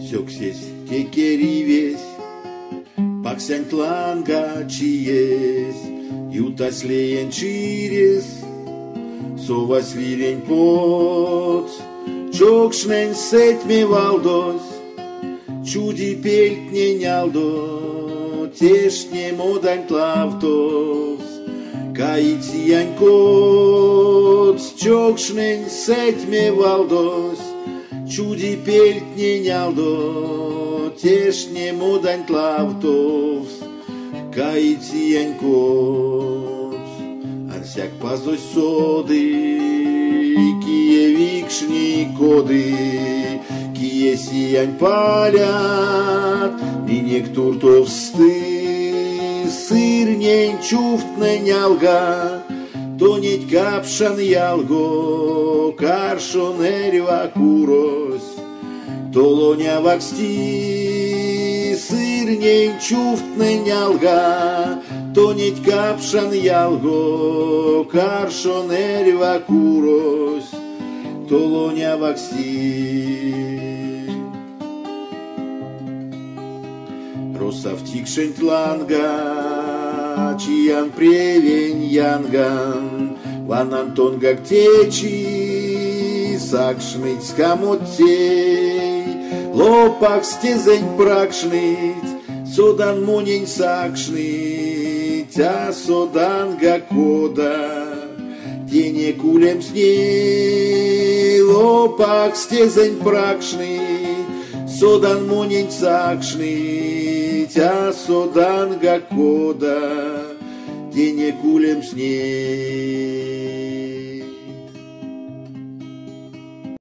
Сёксесь кекеривесь, паксянь тланга чиес, ютаслеен чирес, совас вирень поц, чокшнен сетьме валдос, чуди пельтнень алдо, тешне модань тлавтос, каитьянь коц, чокшнен сетьме валдос, чуди пельтнень алдо, тешне модань тлавтос, каитьянь коц, арсяк пазой соды, кие викшни коды, кие сиянь палят, минек туртов сты, сырнень чуфтнень алга, тонеть капшан ялго, каршонерва курос, толоня ваксти, сырнень чуфтнень алга, тонеть капшан ялго, каршонерва курос, толоня ваксти. Росавтикшень тланга, чиян превень янган, ван Антон гактечи, сакшныть скамоттей, лопак стезень пракшныть, содан мунень сакшныть, а содан гакода, тене кулем с ней, лопак стезень пракшныть, содан мунень сакшныть, а содан гакода, тене кулем с ней.